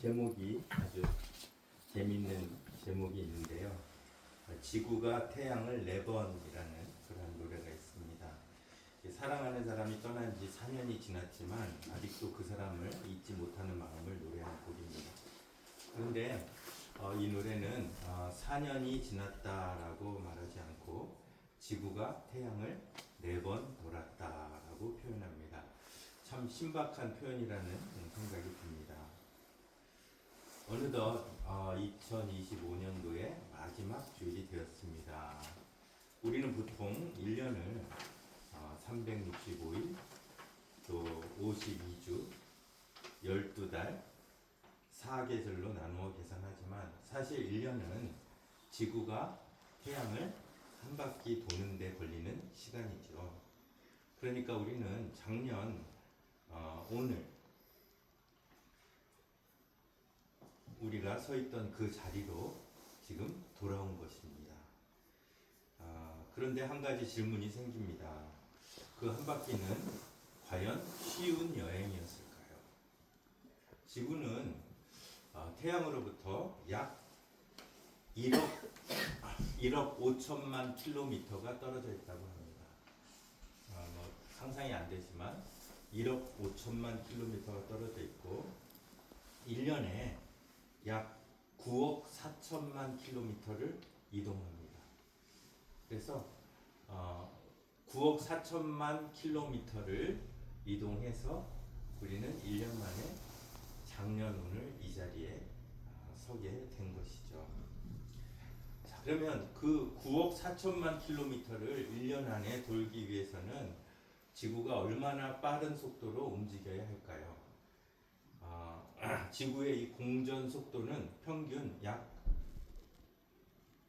제목이 아주 재밌는 제목이 있는데요. 지구가 태양을 4번이라는 그런 노래가 있습니다. 사랑하는 사람이 떠난 지 4년이 지났지만 아직도 그 사람을 잊지 못하는 마음을 노래하는 곡입니다. 그런데 이 노래는 4년이 지났다라고 말하지 않고 지구가 태양을 4번 돌았다라고 표현합니다. 참 신박한 표현이라는 생각이 듭니다. 어느덧 2025년도의 마지막 주일이 되었습니다. 우리는 보통 1년을 365일, 또 52주, 12달, 4계절로 나누어 계산하지만 사실 1년은 지구가 태양을 한 바퀴 도는데 걸리는 시간이죠. 그러니까 우리는 작년 오늘 우리가 서 있던 그 자리로 지금 돌아온 것입니다. 그런데 한 가지 질문이 생깁니다. 그 한 바퀴는 과연 쉬운 여행이었을까요? 지구는 태양으로부터 약 1억 5천만 킬로미터가 떨어져 있다고 합니다. 상상이 안 되지만 1억 5천만 킬로미터가 떨어져 있고 1년에 약 9억 4천만 킬로미터를 이동합니다. 그래서 9억 4천만 킬로미터를 이동해서 우리는 1년 만에 작년 오늘 이 자리에 서게 된 것이죠. 자, 그러면 그 9억 4천만 킬로미터를 1년 안에 돌기 위해서는 지구가 얼마나 빠른 속도로 움직여야 할까요? 지구의 이 공전 속도는 평균 약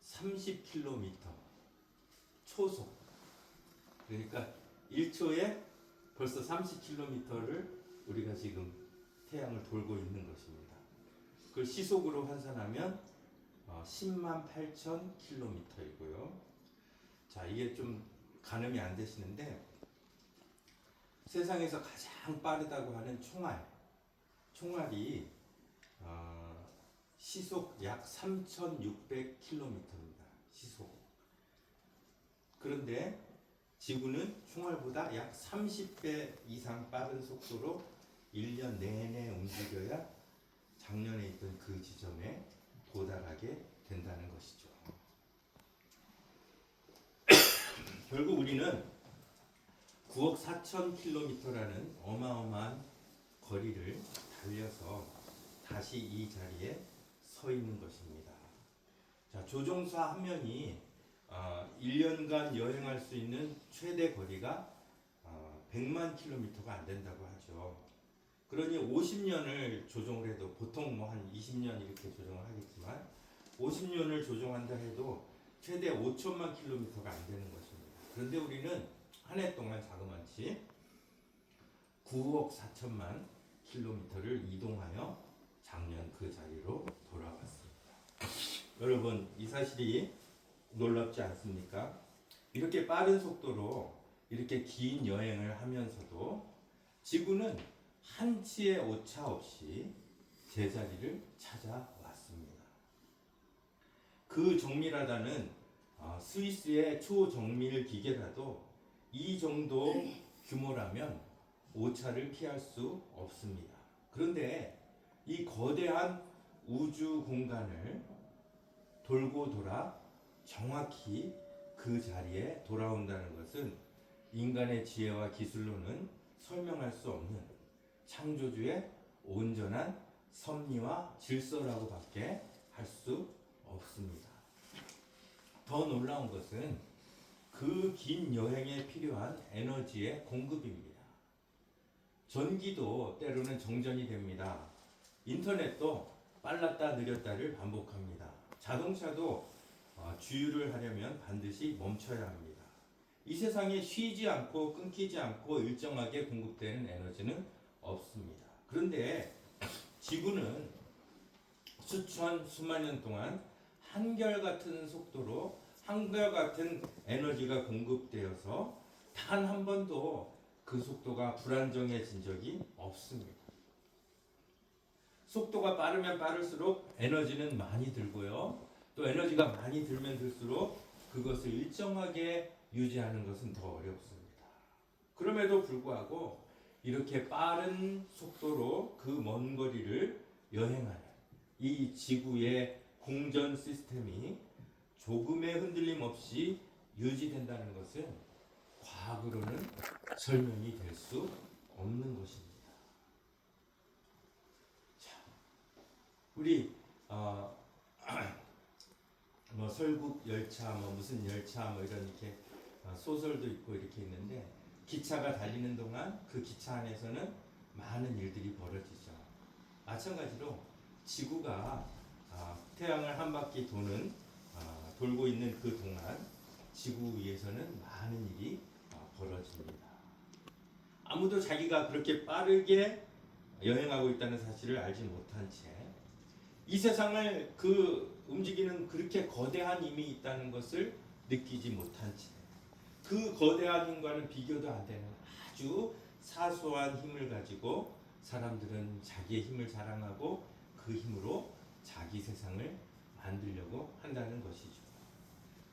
30km 초속. 그러니까 1초에 벌써 30km를 우리가 지금 태양을 돌고 있는 것입니다. 그걸 시속으로 환산하면 10만 8천 km이고요. 자, 이게 좀 가늠이 안 되시는데 세상에서 가장 빠르다고 하는 총알이 시속 약 3,600km입니다. 시속. 그런데 지구는 총알보다 약 30배 이상 빠른 속도로 1년 내내 움직여야 작년에 있던 그 지점에 도달하게 된다는 것이죠. 결국 우리는 9억 4천 킬로미터라는 어마어마한 거리를 달려서 다시 이 자리에 서 있는 것입니다. 자, 조종사 한 명이 1년간 여행할 수 있는 최대 거리가 100만 킬로미터가 안 된다고 하죠. 그러니 50년을 조종을 해도 보통 한 20년 이렇게 조종을 하겠지만 50년을 조종한다 해도 최대 5천만 킬로미터가 안 되는 것입니다. 그런데 우리는 한 해 동안 자그마치 9억 4천만 킬로미터를 이동하여 작년 그 자리로 돌아왔습니다. 여러분, 이 사실이 놀랍지 않습니까? 이렇게 빠른 속도로 이렇게 긴 여행을 하면서도 지구는 한치의 오차 없이 제자리를 찾아왔습니다. 그 정밀하다는 스위스의 초정밀 기계라도 이 정도 규모라면 오차를 피할 수 없습니다. 그런데 이 거대한 우주 공간을 돌고 돌아 정확히 그 자리에 돌아온다는 것은 인간의 지혜와 기술로는 설명할 수 없는 창조주의 온전한 섭리와 질서라고 밖에 할 수 없습니다. 더 놀라운 것은 그 긴 여행에 필요한 에너지의 공급입니다. 전기도 때로는 정전이 됩니다. 인터넷도 빨랐다 느렸다를 반복합니다. 자동차도 주유를 하려면 반드시 멈춰야 합니다. 이 세상에 쉬지 않고 끊기지 않고 일정하게 공급되는 에너지는 없습니다. 그런데 지구는 수만 년 동안 한결같은 속도로 한결같은 에너지가 공급되어서 단 한 번도 그 속도가 불안정해진 적이 없습니다. 속도가 빠르면 빠를수록 에너지는 많이 들고요. 또 에너지가 많이 들면 들수록 그것을 일정하게 유지하는 것은 더 어렵습니다. 그럼에도 불구하고 이렇게 빠른 속도로 그 먼 거리를 여행하는 이 지구의 공전 시스템이 조금의 흔들림 없이 유지된다는 것은 과학으로는 설명이 될 수 없는 것입니다. 자, 우리 뭐 설국 열차, 뭐 무슨 열차, 뭐 이런 이렇게 소설도 있고 이렇게 있는데 기차가 달리는 동안 그 기차 안에서는 많은 일들이 벌어지죠. 마찬가지로 지구가 태양을 한 바퀴 돌고 있는 그 동안 지구 위에서는 많은 일이 벌어집니다. 아무도 자기가 그렇게 빠르게 여행하고 있다는 사실을 알지 못한 채 이 세상을 그 움직이는 그렇게 거대한 힘이 있다는 것을 느끼지 못한 채 그 거대한 힘과는 비교도 안 되는 아주 사소한 힘을 가지고 사람들은 자기의 힘을 자랑하고 그 힘으로 자기 세상을 만들려고 한다는 것이죠.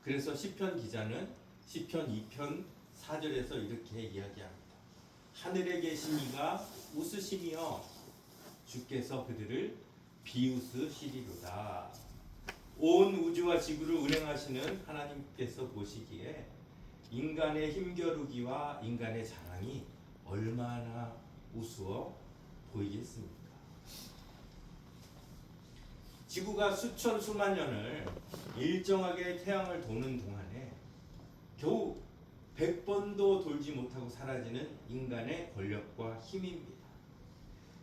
그래서 시편 기자는 시편 2편 4절에서 이렇게 이야기합니다. 하늘에 계신 이가 웃으시며 주께서 그들을 비웃으시리로다. 온 우주와 지구를 운행하시는 하나님께서 보시기에 인간의 힘겨루기와 인간의 자랑이 얼마나 우스워 보이겠습니까? 지구가 수천 수만 년을 일정하게 태양을 도는 동안에 겨우 100번도 돌지 못하고 사라지는 인간의 권력과 힘입니다.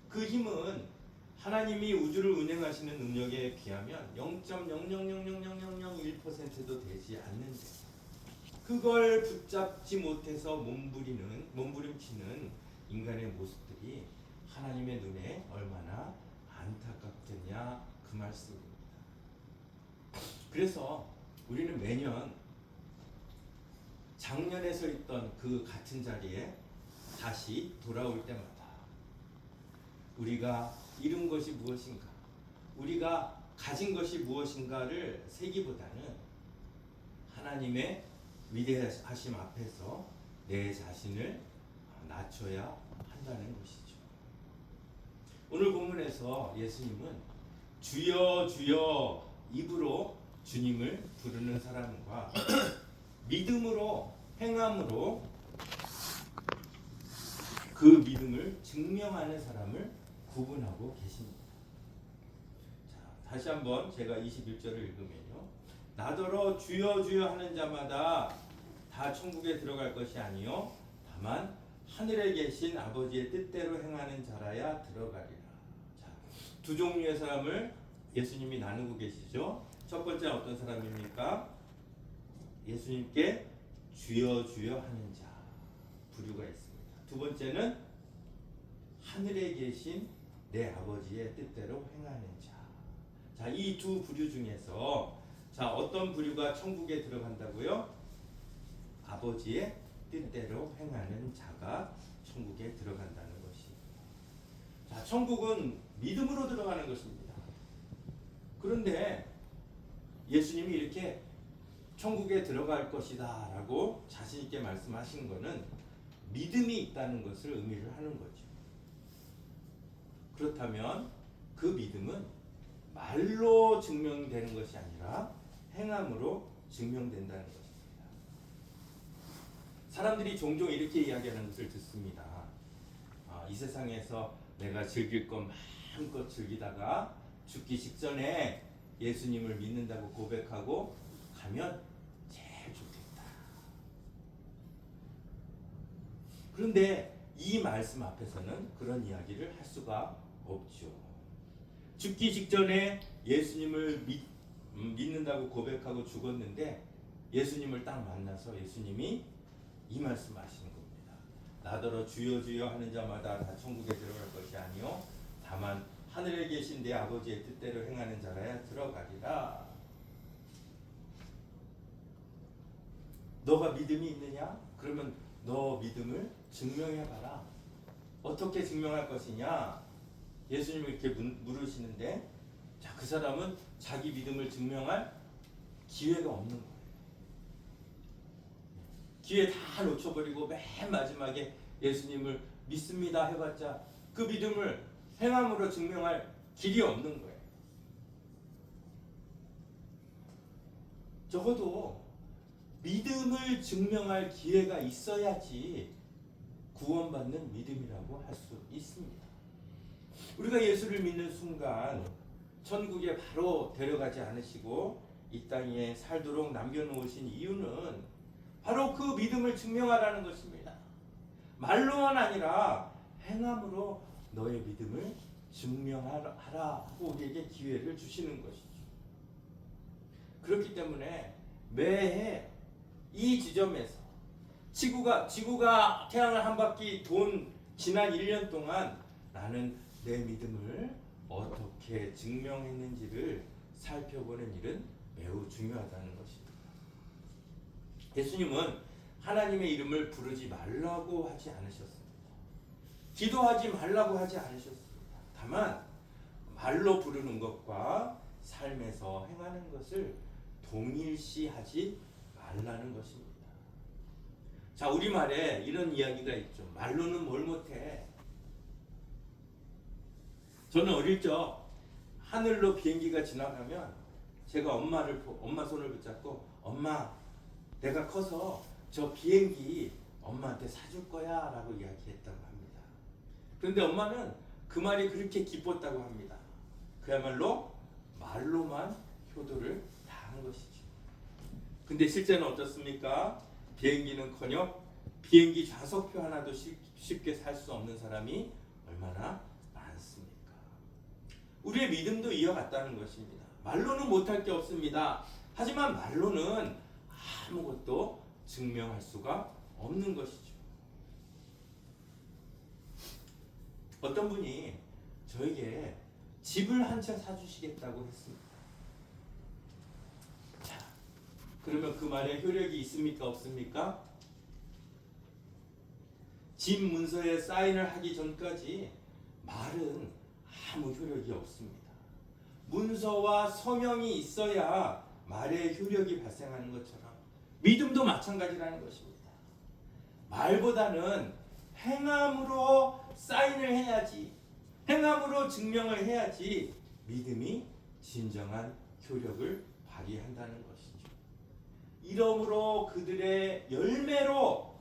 그 힘은 하나님이 우주를 운행하시는 능력에 비하면 0.0000001%도 되지 않는데 그걸 붙잡지 못해서 몸부림치는 인간의 모습들이 하나님의 눈에 얼마나 안타깝겠냐 그 말씀입니다. 그래서 우리는 매년 작년에 서 있던 그 같은 자리에 다시 돌아올 때마다 우리가 이룬 것이 무엇인가, 우리가 가진 것이 무엇인가를 세기보다는 하나님의 위대하심 앞에서 내 자신을 낮춰야 한다는 것이죠. 오늘 본문에서 예수님은 주여 주여 입으로 주님을 부르는 사람과 믿음으로 행함으로 그 믿음을 증명하는 사람을 구분하고 계십니다. 자, 다시 한번 제가 21절을 읽으면요. 나더러 주여 주여 하는 자마다 다 천국에 들어갈 것이 아니요 다만 하늘에 계신 아버지의 뜻대로 행하는 자라야 들어가리라. 자, 두 종류의 사람을 예수님이 나누고 계시죠. 첫 번째 어떤 사람입니까? 예수님께 주여 주여 하는 자 부류가 있습니다. 두 번째는 하늘에 계신 내 아버지의 뜻대로 행하는 자. 자, 이 두 부류 중에서 자, 어떤 부류가 천국에 들어간다고요? 아버지의 뜻대로 행하는 자가 천국에 들어간다는 것입니다. 자, 천국은 믿음으로 들어가는 것입니다. 그런데 예수님이 이렇게 천국에 들어갈 것이다 라고 자신 있게 말씀하신 것은 믿음이 있다는 것을 의미를 하는 거죠. 그렇다면 그 믿음은 말로 증명되는 것이 아니라 행함으로 증명된다는 것입니다. 사람들이 종종 이렇게 이야기하는 것을 듣습니다. 이 세상에서 내가 즐길 것 마음껏 즐기다가 죽기 직전에 예수님을 믿는다고 고백하고 가면 제일 좋겠다. 그런데 이 말씀 앞에서는 그런 이야기를 할 수가 없죠. 죽기 직전에 예수님을 믿는다고 고백하고 죽었는데 예수님을 딱 만나서 예수님이 이 말씀하시는 겁니다. 나더러 주여 주여 하는 자마다 다 천국에 들어갈 것이 아니요 다만 하늘에 계신 내 아버지의 뜻대로 행하는 자라야 들어가리라. 너가 믿음이 있느냐? 그러면 너 믿음을 증명해봐라. 어떻게 증명할 것이냐? 예수님이 이렇게 물으시는데, 자, 그 사람은 자기 믿음을 증명할 기회가 없는 거예요. 기회 다 놓쳐버리고 맨 마지막에 예수님을 믿습니다 해봤자 그 믿음을 행함으로 증명할 길이 없는 거예요. 적어도 믿음을 증명할 기회가 있어야지 구원받는 믿음이라고 할 수 있습니다. 우리가 예수를 믿는 순간 천국에 바로 데려가지 않으시고 이 땅에 살도록 남겨놓으신 이유는 바로 그 믿음을 증명하라는 것입니다. 말로만 아니라 행함으로 너의 믿음을 증명하라 하고 우리에게 기회를 주시는 것이죠. 그렇기 때문에 매해 이 지점에서 지구가 태양을 한 바퀴 돈 지난 1년 동안 나는 내 믿음을 어떻게 증명했는지를 살펴보는 일은 매우 중요하다는 것입니다. 예수님은 하나님의 이름을 부르지 말라고 하지 않으셨습니다. 기도하지 말라고 하지 않으셨습니다. 다만 말로 부르는 것과 삶에서 행하는 것을 동일시하지 말라는 것입니다. 자, 우리말에 이런 이야기가 있죠. 말로는 뭘 못해. 저는 어릴 적 하늘로 비행기가 지나가면 제가 엄마 손을 붙잡고 엄마, 내가 커서 저 비행기 엄마한테 사줄 거야 라고 이야기했다고 합니다. 그런데 엄마는 그 말이 그렇게 기뻤다고 합니다. 그야말로 말로만 효도를 다한 것이죠. 근데 실제는 어떻습니까? 비행기는커녕 비행기 좌석표 하나도 쉽게 살 수 없는 사람이 얼마나 많습니까? 우리의 믿음도 이어갔다는 것입니다. 말로는 못할 게 없습니다. 하지만 말로는 아무것도 증명할 수가 없는 것이죠. 어떤 분이 저에게 집을 한 채 사주시겠다고 했습니다. 자, 그러면 그 말에 효력이 있습니까? 없습니까? 집 문서에 사인을 하기 전까지 말은 아무 효력이 없습니다. 문서와 서명이 있어야 말의 효력이 발생하는 것처럼 믿음도 마찬가지라는 것입니다. 말보다는 행함으로 사인을 해야지, 행함으로 증명을 해야지 믿음이 진정한 효력을 발휘한다는 것이죠. 이러므로 그들의 열매로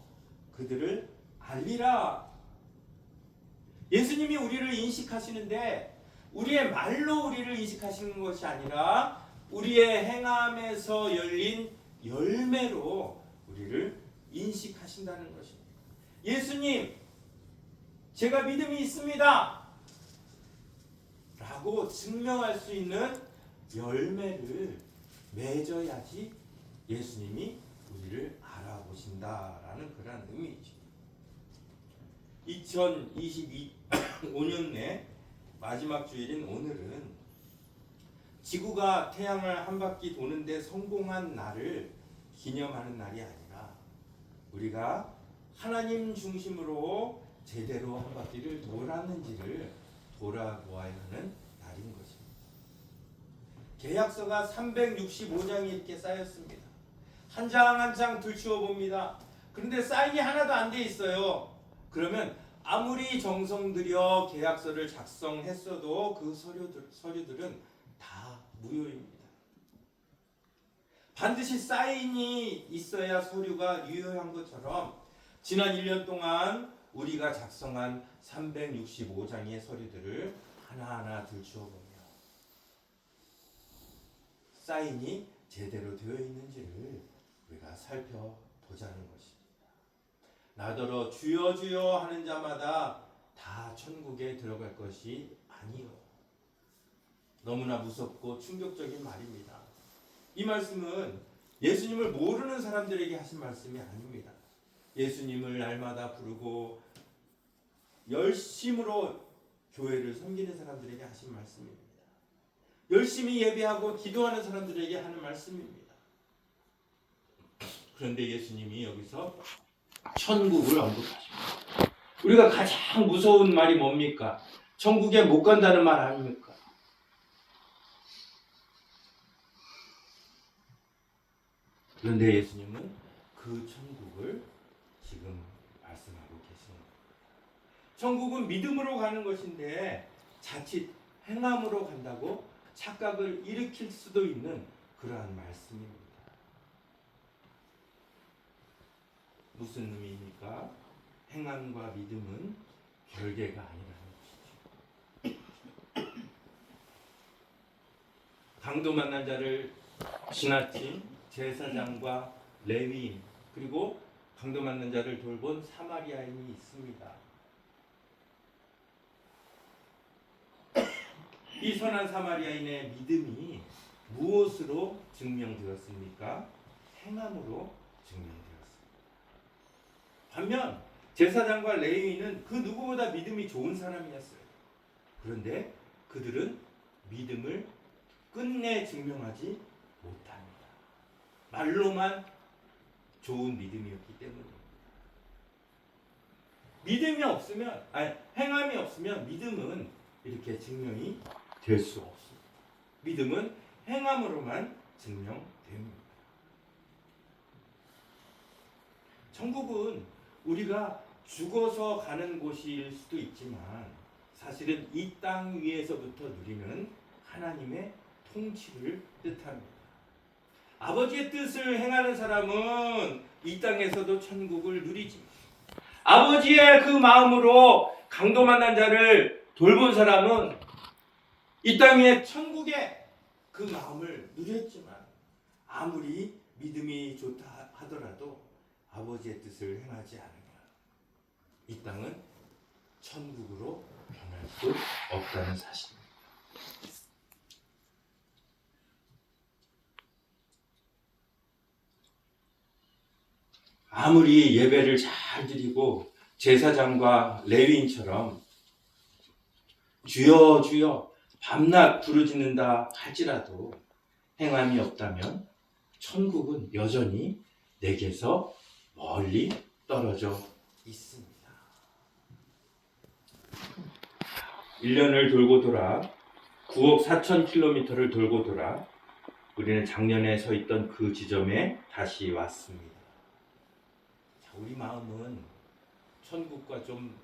그들을 알리라. 예수님이 우리를 인식하시는데 우리의 말로 우리를 인식하시는 것이 아니라 우리의 행함에서 열린 열매로 우리를 인식하신다는 것입니다. 예수님, 제가 믿음이 있습니다 라고 증명할 수 있는 열매를 맺어야지 예수님이 우리를 알아보신다라는 그런 의미이죠. 2025년 내 마지막 주일인 오늘은 지구가 태양을 한 바퀴 도는데 성공한 날을 기념하는 날이 아니라 우리가 하나님 중심으로 제대로 한 바퀴를 돌았는지를 돌아보아야 하는 날인 것입니다. 계약서가 365장이 이렇게 쌓였습니다. 한 장 한 장 들추어 봅니다. 그런데 사인이 하나도 안 돼 있어요. 그러면 아무리 정성 들여 계약서를 작성했어도 그 서류들은 다 무효입니다. 반드시 사인이 있어야 서류가 유효한 것처럼 지난 1년 동안 우리가 작성한 365장의 서류들을 하나하나 들추어보며 사인이 제대로 되어 있는지를 우리가 살펴보자는 것입니다. 나더러 주여 주여 하는 자마다 다 천국에 들어갈 것이 아니요. 너무나 무섭고 충격적인 말입니다. 이 말씀은 예수님을 모르는 사람들에게 하신 말씀이 아닙니다. 예수님을 날마다 부르고 열심으로 교회를 섬기는 사람들에게 하신 말씀입니다. 열심히 예배하고 기도하는 사람들에게 하는 말씀입니다. 그런데 예수님이 여기서 천국을 언급하십니다. 우리가 가장 무서운 말이 뭡니까? 천국에 못 간다는 말 아닙니까? 그런데 예수님은 그 천국을 지금 말씀하고 계십니다. 천국은 믿음으로 가는 것인데 자칫 행함으로 간다고 착각을 일으킬 수도 있는 그러한 말씀입니다. 무슨 의미입니까? 행함과 믿음은 별개가 아니라는 것이죠. 강도 만난 자를 지나친 제사장과 레위인, 그리고 강도 만난 자를 돌본 사마리아인이 있습니다. 이 선한 사마리아인의 믿음이 무엇으로 증명되었습니까? 행함으로 증명되었습니다. 반면 제사장과 레위인은 그 누구보다 믿음이 좋은 사람이었어요. 그런데 그들은 믿음을 끝내 증명하지 못합니다. 말로만 좋은 믿음이었기 때문입니다. 믿음이 없으면, 행함이 없으면 믿음은 이렇게 증명이 될 수 없습니다. 믿음은 행함으로만 증명됩니다. 천국은 우리가 죽어서 가는 곳일 수도 있지만 사실은 이 땅 위에서부터 누리는 하나님의 통치를 뜻합니다. 아버지의 뜻을 행하는 사람은 이 땅에서도 천국을 누리지만 아버지의 그 마음으로 강도 만난 자를 돌본 사람은 이 땅 위에 천국의 그 마음을 누렸지만 아무리 믿음이 좋다 하더라도 아버지의 뜻을 행하지 않으면 이 땅은 천국으로 변할 수 없다는 사실입니다. 아무리 예배를 잘 드리고 제사장과 레위인처럼 주여 주여 밤낮 부르짖는다 할지라도 행함이 없다면 천국은 여전히 내게서 멀리 떨어져 있습니다. 1년을 돌고 돌아 9억 4천 킬로미터를 돌고 돌아 우리는 작년에 서 있던 그 지점에 다시 왔습니다. 자, 우리 마음은 천국과 좀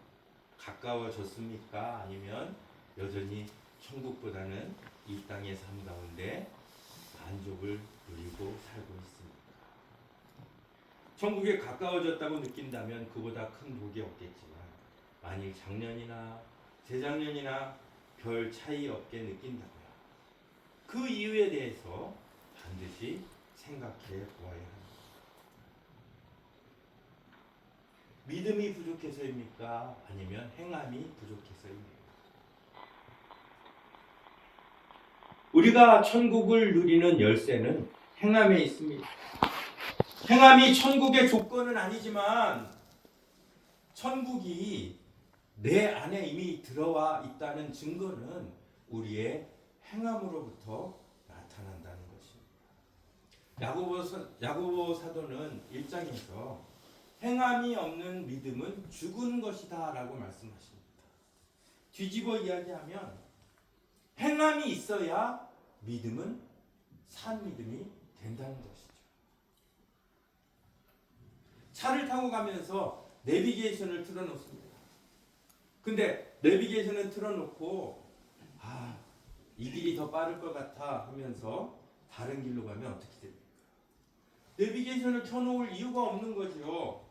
가까워졌습니까? 아니면 여전히 천국보다는 이 땅의 삶 가운데 만족을 누리고 살고 있습니까? 천국에 가까워졌다고 느낀다면 그보다 큰 복이 없겠지만 만일 작년이나 재작년이나 별 차이 없게 느낀다고요. 그 이유에 대해서 반드시 생각해 보아야 합니다. 믿음이 부족해서입니까? 아니면 행함이 부족해서입니까? 우리가 천국을 누리는 열쇠는 행함에 있습니다. 행함이 천국의 조건은 아니지만 천국이 내 안에 이미 들어와 있다는 증거는 우리의 행함으로부터 나타난다는 것입니다. 야고보 사도는 1장에서 행함이 없는 믿음은 죽은 것이다 라고 말씀하십니다. 뒤집어 이야기하면 행함이 있어야 믿음은 산 믿음이 된다는 것이죠. 차를 타고 가면서 내비게이션을 틀어놓습니다. 근데 내비게이션을 틀어놓고 이 길이 더 빠를 것 같아 하면서 다른 길로 가면 어떻게 됩니까? 내비게이션을 켜놓을 이유가 없는 거죠.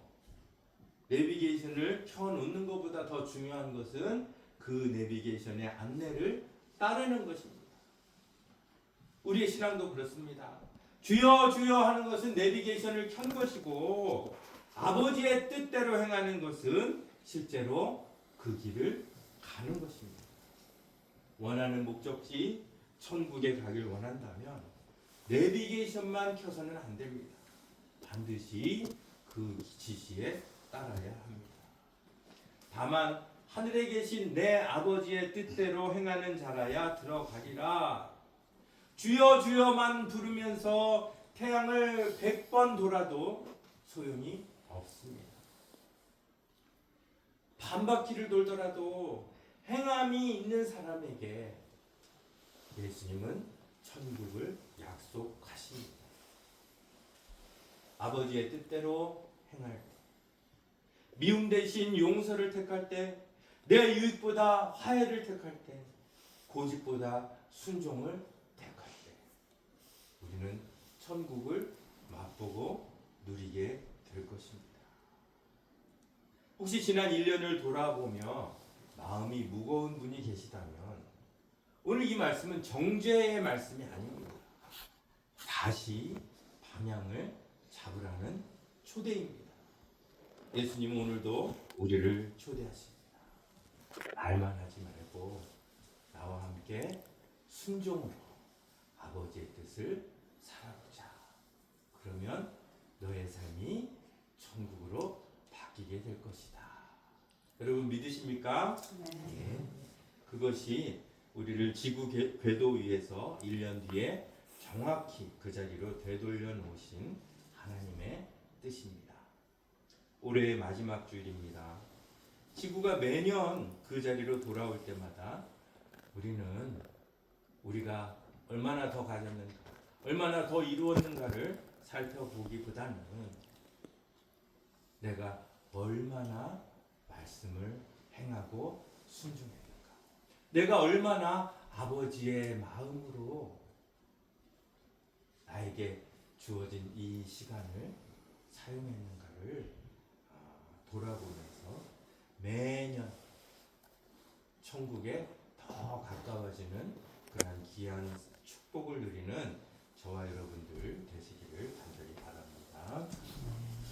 내비게이션을 켜놓는 것보다 더 중요한 것은 그 내비게이션의 안내를 따르는 것입니다. 우리의 신앙도 그렇습니다. 주여 주여 하는 것은 내비게이션을 켠 것이고 아버지의 뜻대로 행하는 것은 실제로 그 길을 가는 것입니다. 원하는 목적지 천국에 가길 원한다면 내비게이션만 켜서는 안 됩니다. 반드시 그 지시에 따라야 합니다. 다만 하늘에 계신 내 아버지의 뜻대로 행하는 자라야 들어가리라. 주여 주여만 부르면서 태양을 100번 돌아도 소용이 없습니다. 반바퀴를 돌더라도 행함이 있는 사람에게 예수님은 천국을 약속하십니다. 아버지의 뜻대로 행할 때, 미움 대신 용서를 택할 때, 내 유익보다 화해를 택할 때, 고집보다 순종을 택할 때, 우리는 천국을 맛보고 누리게 될 것입니다. 혹시 지난 1년을 돌아보며 마음이 무거운 분이 계시다면 오늘 이 말씀은 정죄의 말씀이 아닙니다. 다시 방향을 잡으라는 초대입니다. 예수님은 오늘도 우리를 초대하십니다. 말만 하지 말고 나와 함께 순종으로 아버지의 뜻을 살아보자. 그러면 너의 삶이 천국으로 바뀌게 될 것이다. 여러분 믿으십니까? 네. 그것이 우리를 지구 궤도 위에서 1년 뒤에 정확히 그 자리로 되돌려 놓으신 하나님의 뜻입니다. 올해의 마지막 주일입니다. 지구가 매년 그 자리로 돌아올 때마다 우리는 우리가 얼마나 더 가졌는가, 얼마나 더 이루었는가를 살펴보기보다는 내가 얼마나 말씀을 행하고 순종했는가, 내가 얼마나 아버지의 마음으로 나에게 주어진 이 시간을 사용했는가를 돌아보면서 매년 천국에 더 가까워지는 그러한 귀한 축복을 누리는 저와 여러분들